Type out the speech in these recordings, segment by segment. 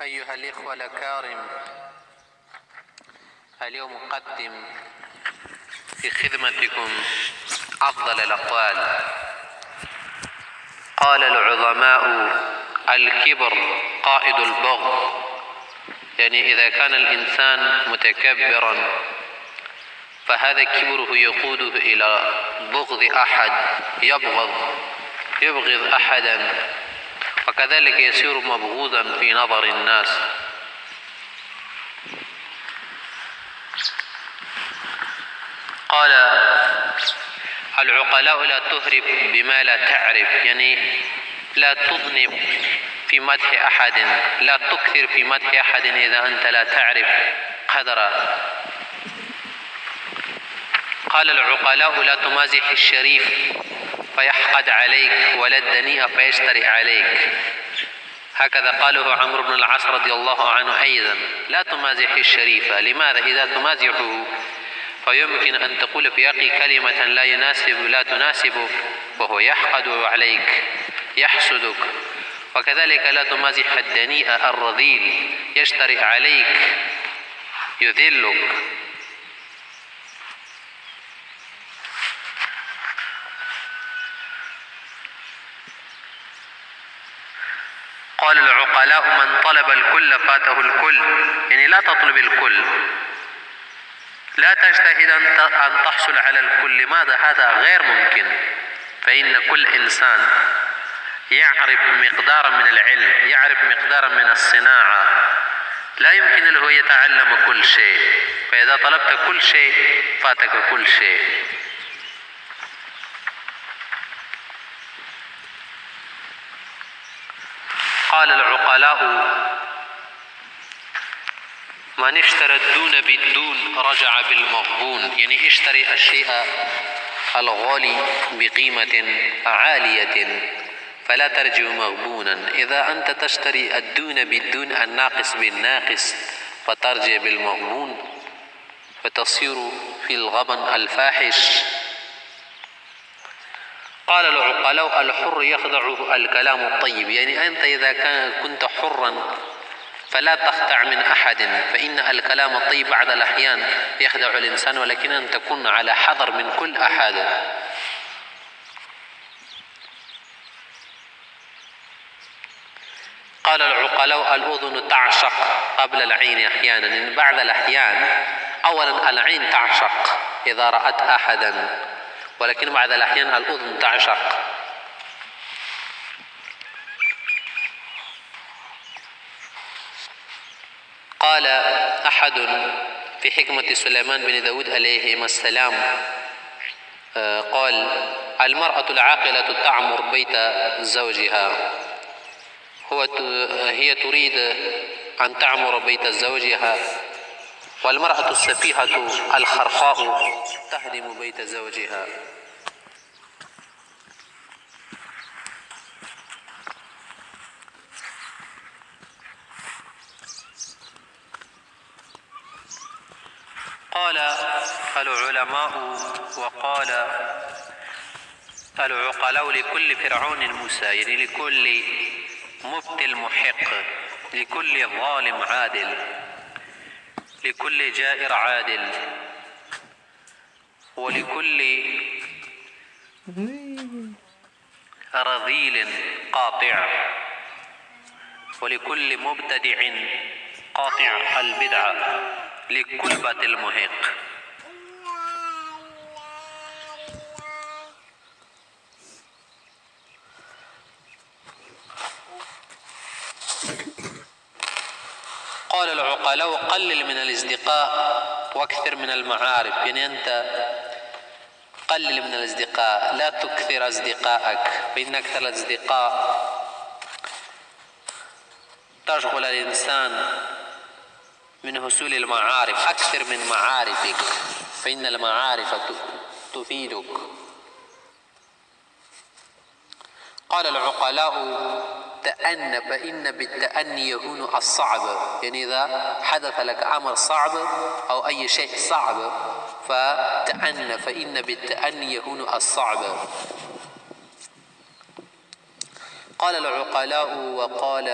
أيها الإخوة الأكارم، اليوم أقدم في خدمتكم أفضل الأقوال. قال العظماء: الكبر قائد البغض، يعني إذا كان الإنسان متكبرا فهذا كبره يقوده إلى بغض أحد، يبغض أحدا، وكذلك يصير مبغوضا في نظر الناس. قال: العقلاء لا تهرب بما لا تعرف، يعني لا تذنب في مدح أحد، لا تكثر في مدح أحد إذا أنت لا تعرف قدره. قال: العقلاء لا تمازح الشريف فيحقد عليك ولا الدنيء فيشترئ عليك. هكذا قاله عمرو بن العاص رضي الله عنه أيضا: لا تمازح الشريف. لماذا؟ إذا تمازحه فيمكن أن تقول في أخي كلمة لا تناسبه وهو يحقد عليك، يحسدك. وكذلك لا تمازح الدنيء الرذيل، يشترئ عليك، يذلك. قال: العقلاء من طلب الكل فاته الكل، يعني لا تطلب الكل، لا تجتهد أن تحصل على الكل. لماذا؟ هذا غير ممكن، فإن كل إنسان يعرف مقدارا من العلم، يعرف مقدارا من الصناعة، لا يمكن له يتعلم كل شيء، فإذا طلبت كل شيء فاتك كل شيء. قال العقلاء: من اشترى الدون بالدون رجع بالمغبون، يعني اشتري الشيء الغالي بقيمة عالية فلا ترجع مغبونا. إذا أنت تشتري الدون بالدون، الناقص بالناقص، فترجع بالمغبون فتصير في الغبن الفاحش. قال العقلاء: الحر يخدعه الكلام الطيب، يعني أنت إذا كنت حرا فلا تخدع من أحد، فإن الكلام الطيب بعض الأحيان يخدع الإنسان، ولكن أن تكون على حذر من كل أحد. قال العقلاء: الأذن تعشق قبل العين أحيانا، إن بعض الأحيان أولا العين تعشق إذا رأت أحدا، ولكن بعض الأحيان الأذن تعشق. قال أحد في حكمة سليمان بن داود عليه السلام، قال: المرأة العاقلة تعمر بيت زوجها، هي تريد أن تعمر بيت زوجها، والمرأة السفيهة الخرقاء تهدم بيت زوجها. قال العلماء وقال العقلاء: لكل فرعون موسى، يعني لكل مبتل محق، لكل ظالم عادل، لكل جائر عادل، ولكل رذيل قاطع، ولكل مبتدع قاطع البدعة، لكلبة المهق. قال العقلاء: قلل من الأصدقاء واكثر من المعارف، يعني أنت قلل من الأصدقاء، لا تكثر أصدقائك، فإن أكثر الأصدقاء تشغل الإنسان من حصول المعارف. أكثر من معارفك، فإن المعارف تفيدك. قال العقلاء: تأن فإن بالتأني يهون الصعب، يعني إذا حدث لك أمر صعب أو أي شيء صعب فتأن، فإن بالتأني يهون الصعب. قال العقلاء وقال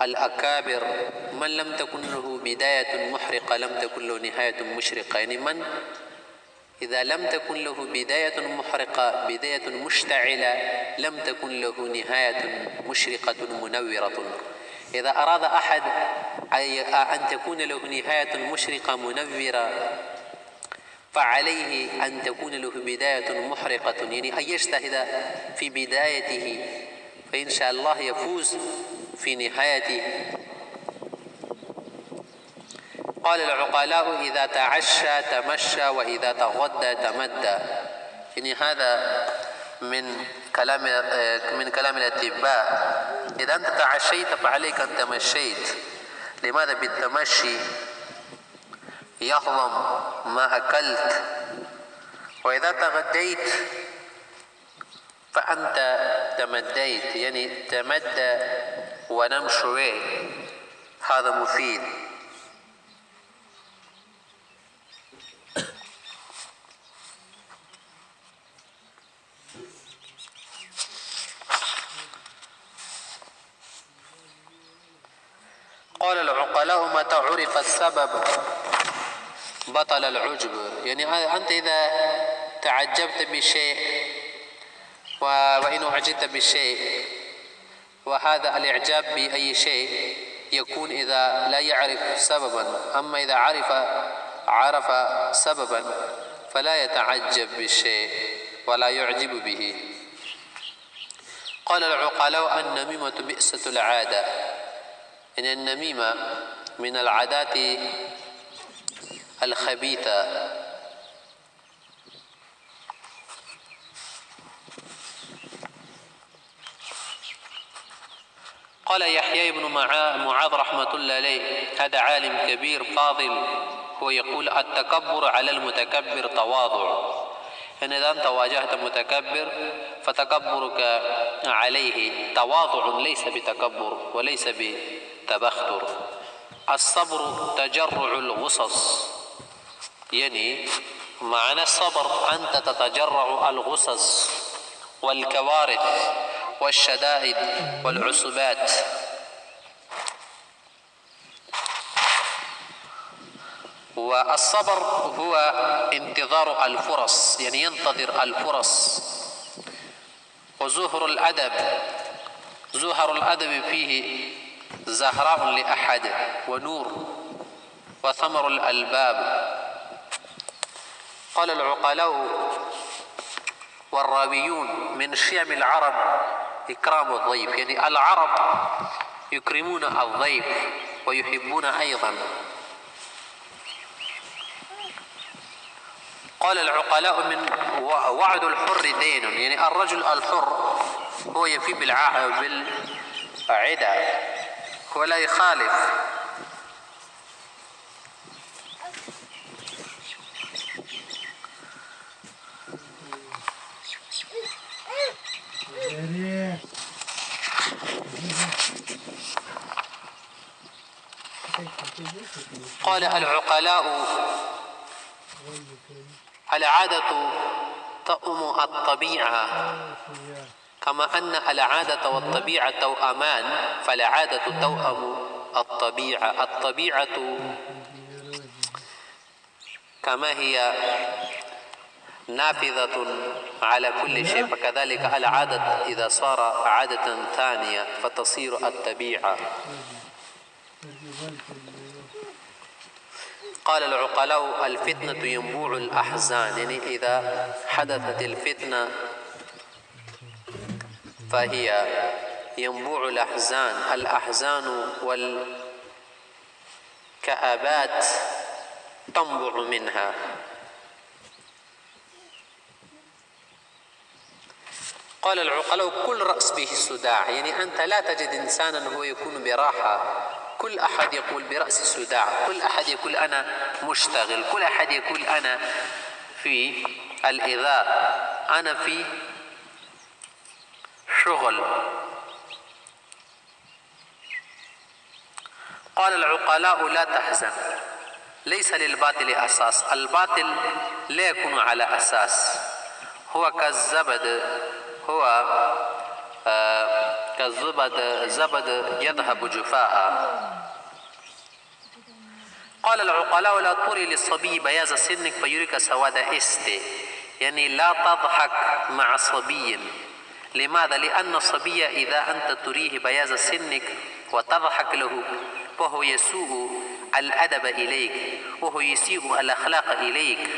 الأكابر من لم تكن له بداية محرقة لم تكن له نهاية مشرقة. يعني من إذا لم تكن له بداية محرقة، بداية مشتعلة، لم تكن له نهاية مشرقة منورة. إذا أراد أحد أن تكون له نهاية مشرقة منورة فعليه أن تكون له بداية محرقة، يعني أن يجتهد في بدايته فإن شاء الله يفوز في نهايته. قال العقلاء إذا تعشى تمشى وإذا تغدى تمدى. يعني هذا من كلام الأطباء. إذا أنت تعشيت فعليك أن تمشيت. لماذا؟ بالتمشي يهضم ما أكلت. وإذا تغديت فأنت تمديت، يعني تمدى ونم شوي، هذا مفيد. قال العقلاء متى عرف السبب بطل العجب. يعني أنت إذا تعجبت بشيء وإن أعجبت بشيء، وهذا الإعجاب بأي شيء يكون إذا لا يعرف سببا، أما إذا عرف سببا فلا يتعجب بالشيء ولا يعجب به. قال العقلاء النميمة بئسة العادة. إن النميمة من العادات الخبيثة. قال يحيى بن معاذ رحمة الله عليه، هذا عالم كبير فاضل، هو يقول التكبر على المتكبر تواضع. يعني إذا أنت واجهت متكبر فتكبرك عليه تواضع، ليس بتكبر وليس بتبختر. الصبر تجرع الغصص، يعني معنى الصبر أنت تتجرع الغصص والكوارث والشدائد والعصبات. والصبر هو انتظار الفرص، يعني ينتظر الفرص. وزهر الأدب فيه زهراء لأحد ونور وثمر الألباب. قال العقلاء والرابيون من شيم العرب إكرام الضيف، يعني العرب يكرمون الضيف ويحبون أيضا. قال العقلاء من وعد الحر دين، يعني الرجل الحر هو يفي بالعدى ولا يخالف. قال العقلاء العادة تؤم الطبيعة، كما أن العادة والطبيعة توأمان، فالعادة توأم الطبيعة. الطبيعة كما هي نافذة على كل شيء، فكذلك العادة إذا صار عادة ثانية فتصير الطبيعة. قال العقلاء الفتنة ينبوع الأحزان، يعني إذا حدثت الفتنة فهي ينبوع الأحزان. الأحزان والكآبات تنبع منها. قال العقلاء كل رأس به صداع، يعني أنت لا تجد إنسانا هو يكون براحة، كل أحد يقول برأس صداع، كل أحد يقول أنا مشتغل، كل أحد يقول أنا في الإذاء، أنا في شغل. قال العقلاء لا تحزن، ليس للباطل أساس، الباطل لا يكون على أساس، هو كالزبد، هو كالزبد يذهب جفاء. قال العقلاء لا تري للصبي بياض سنك فيريك سواد استه، يعني لا تضحك مع صبي. لماذا؟ لأن الصبي إذا أنت تريه بياض سنك وتضحك له فهو يسوء الأدب إليك وهو يسيء الأخلاق إليك.